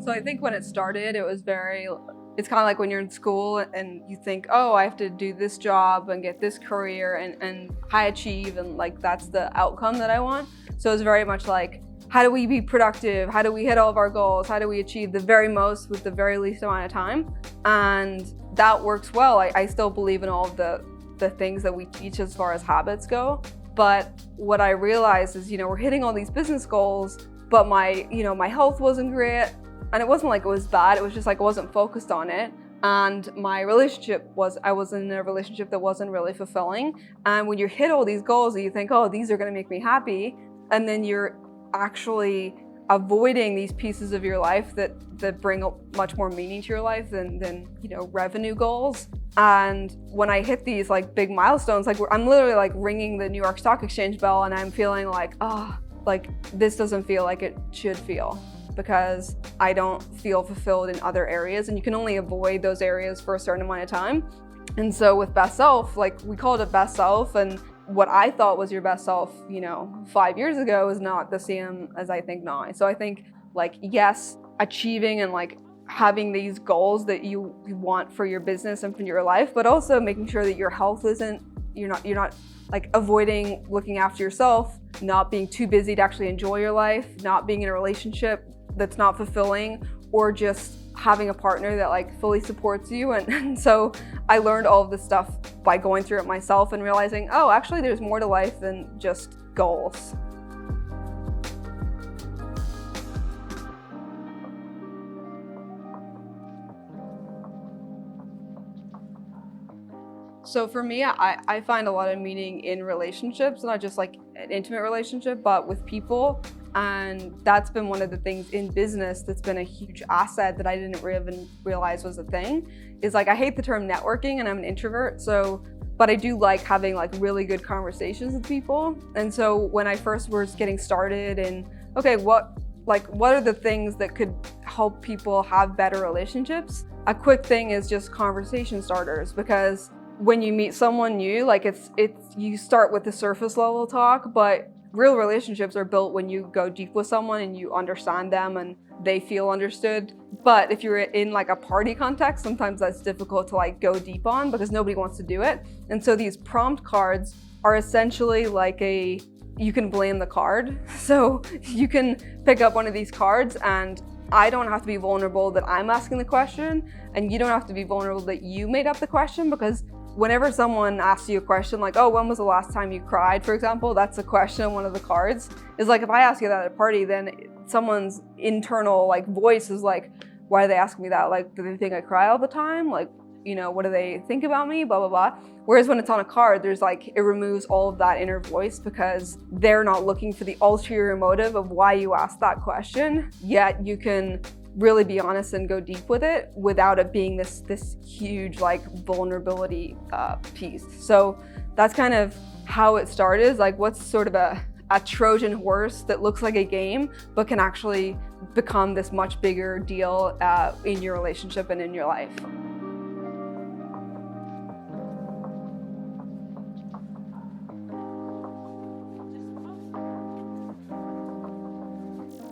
So I think when it started, it's kind of like when you're in school and you think, oh, I have to do this job and get this career and high achieve, and like that's the outcome that I want. So it's very much like, how do we be productive? How do we hit all of our goals? How do we achieve the very most with the very least amount of time? And that works well. I still believe in all of the things that we teach as far as habits go. But what I realized is, we're hitting all these business goals, but my health wasn't great. And it wasn't like it was bad, it was just like I wasn't focused on it. And my relationship I was in a relationship that wasn't really fulfilling. And when you hit all these goals and you think, oh, these are gonna make me happy, and then you're actually avoiding these pieces of your life that bring much more meaning to your life than revenue goals. And when I hit these like big milestones, like I'm literally like ringing the New York Stock Exchange bell, and I'm feeling like, like this doesn't feel like it should feel, because I don't feel fulfilled in other areas, and you can only avoid those areas for a certain amount of time. And so with Best Self, like we called it Best Self, and what I thought was your best self, 5 years ago is not the same as I think now. So I think like, yes, achieving and like having these goals that you want for your business and for your life, but also making sure that your health you're not like avoiding looking after yourself, not being too busy to actually enjoy your life, not being in a relationship that's not fulfilling, or just having a partner that like fully supports you. And so I learned all of this stuff by going through it myself and realizing, oh, actually there's more to life than just goals. So for me, I find a lot of meaning in relationships, not just like an intimate relationship, but with people. And that's been one of the things in business that's been a huge asset that I didn't even realize was a thing, is like, I hate the term networking and I'm an introvert. But I do like having like really good conversations with people. And so when I first was getting started and, okay, what are the things that could help people have better relationships? A quick thing is just conversation starters, because when you meet someone new, like you start with the surface level talk, but real relationships are built when you go deep with someone and you understand them and they feel understood. But if you're in like a party context, sometimes that's difficult to like go deep on because nobody wants to do it. And so these prompt cards are essentially like you can blame the card. So you can pick up one of these cards, and I don't have to be vulnerable that I'm asking the question, and you don't have to be vulnerable that you made up the question, because whenever someone asks you a question like, oh, when was the last time you cried, for example, that's a question on one of the cards. Is like, if I ask you that at a party, then someone's internal like voice is like, why are they asking me that? Like, do they think I cry all the time? Like, what do they think about me? Blah, blah, blah. Whereas when it's on a card, there's like, it removes all of that inner voice, because they're not looking for the ulterior motive of why you asked that question, yet you can really be honest and go deep with it without it being this huge like vulnerability piece. So that's kind of how it started. Like, what's sort of a Trojan horse that looks like a game but can actually become this much bigger deal in your relationship and in your life.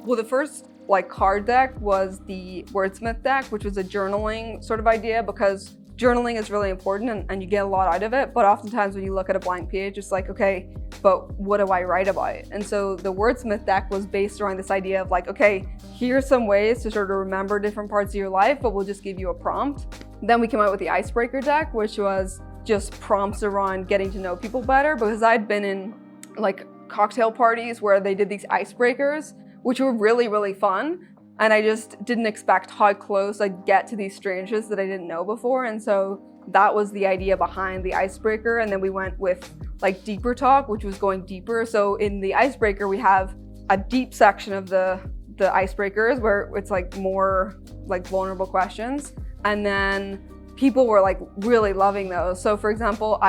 Well, the first card deck was the Wordsmith deck, which was a journaling sort of idea, because journaling is really important and you get a lot out of it. But oftentimes when you look at a blank page, it's like, okay, but what do I write about? And so the Wordsmith deck was based around this idea of like, okay, here's some ways to sort of remember different parts of your life, but we'll just give you a prompt. Then we came out with the Icebreaker deck, which was just prompts around getting to know people better, because I'd been in like cocktail parties where they did these icebreakers, which were really, really fun. And I just didn't expect how close I'd get to these strangers that I didn't know before. And so that was the idea behind the icebreaker. And then we went with like deeper talk, which was going deeper. So in the icebreaker, we have a deep section of the icebreakers where it's like more like vulnerable questions. And then people were like really loving those. So for example,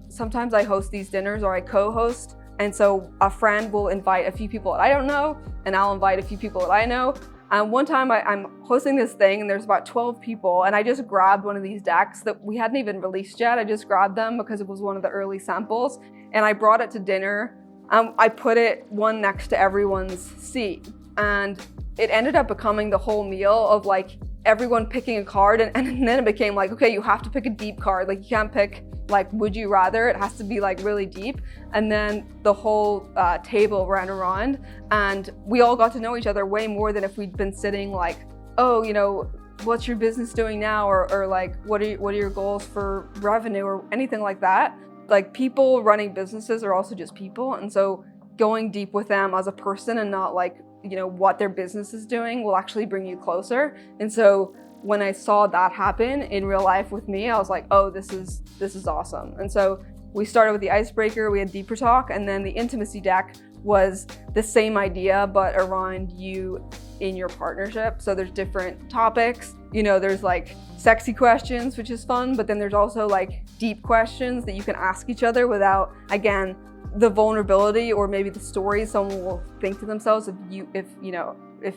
sometimes I host these dinners, or I co-host. And so a friend will invite a few people that I don't know, and I'll invite a few people that I know. And one time I'm hosting this thing and there's about 12 people, and I just grabbed one of these decks that we hadn't even released yet. I just grabbed them because it was one of the early samples, and I brought it to dinner. I put it one next to everyone's seat, and it ended up becoming the whole meal of like everyone picking a card, and then it became like, okay, you have to pick a deep card. Like you can't pick like would you rather, it has to be like really deep. And then the whole table ran around and we all got to know each other way more than if we'd been sitting like, oh, you know, what's your business doing now? Or like, what are your goals for revenue or anything like that? Like people running businesses are also just people. And so going deep with them as a person and not like, you know, what their business is doing will actually bring you closer. And so when I saw that happen in real life with me, I was like, oh, this is awesome. And so we started with the icebreaker, we had deeper talk, and then the intimacy deck was the same idea, but around you in your partnership. So there's different topics, you know, there's like sexy questions, which is fun, but then there's also like deep questions that you can ask each other without, again, the vulnerability or maybe the story someone will think to themselves if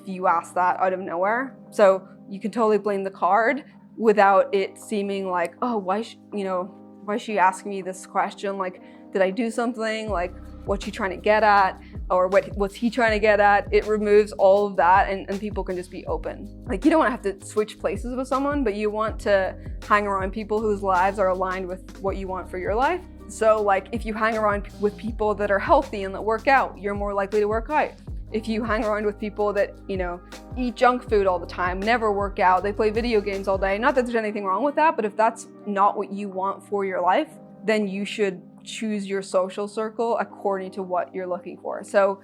you ask that out of nowhere. So you can totally blame the card without it seeming like, oh, why is she asking me this question? Like, did I do something? Like, what's she trying to get at? Or what's he trying to get at? It removes all of that and people can just be open. Like, you don't want to have to switch places with someone, but you want to hang around people whose lives are aligned with what you want for your life. So like, if you hang around with people that are healthy and that work out, you're more likely to work out. If you hang around with people that, you know, eat junk food all the time, never work out, they play video games all day, not that there's anything wrong with that, but if that's not what you want for your life, then you choose your social circle according to what you're looking for. So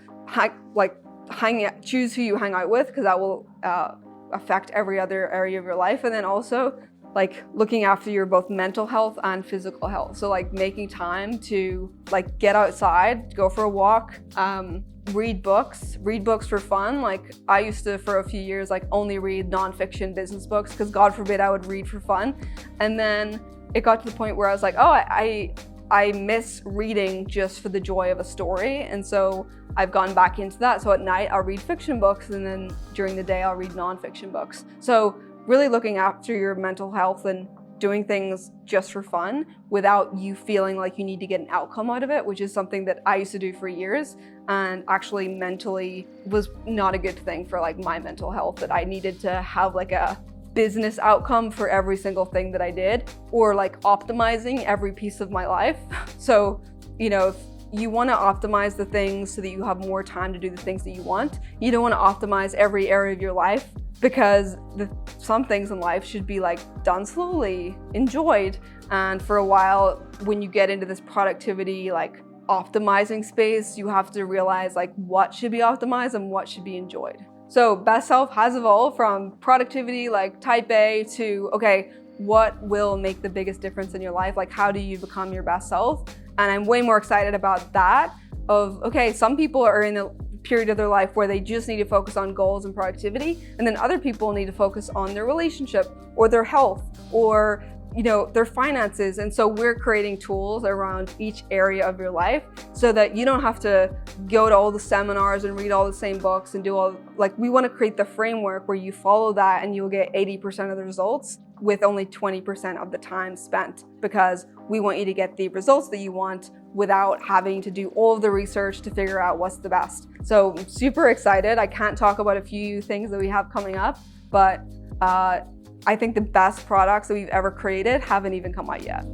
choose who you hang out with, because that will affect every other area of your life. And then also like looking after your both mental health and physical health. So like making time to like get outside, go for a walk, read books for fun. Like I used to, for a few years, like only read nonfiction business books because God forbid I would read for fun. And then it got to the point where I was like, oh, I miss reading just for the joy of a story. And so I've gone back into that. So at night I'll read fiction books and then during the day I'll read nonfiction books. So really looking after your mental health and doing things just for fun without you feeling like you need to get an outcome out of it, which is something that I used to do for years and actually mentally was not a good thing for like my mental health, that I needed to have like a business outcome for every single thing that I did, or like optimizing every piece of my life. So, you know, if you want to optimize the things so that you have more time to do the things that you want, you don't want to optimize every area of your life, because some things in life should be like done slowly, enjoyed. And for a while, when you get into this productivity, like optimizing space, you have to realize like what should be optimized and what should be enjoyed. So Best Self has evolved from productivity, like type A, to, okay, what will make the biggest difference in your life? Like, how do you become your best self? And I'm way more excited about that of, okay, some people are in a period of their life where they just need to focus on goals and productivity. And then other people need to focus on their relationship or their health or, you know, their finances. And so we're creating tools around each area of your life so that you don't have to go to all the seminars and read all the same books and do all, like, we want to create the framework where you follow that and you'll get 80% of the results with only 20% of the time spent, because we want you to get the results that you want without having to do all of the research to figure out what's the best. So I'm super excited. I can't talk about a few things that we have coming up, but I think the best products that we've ever created haven't even come out yet.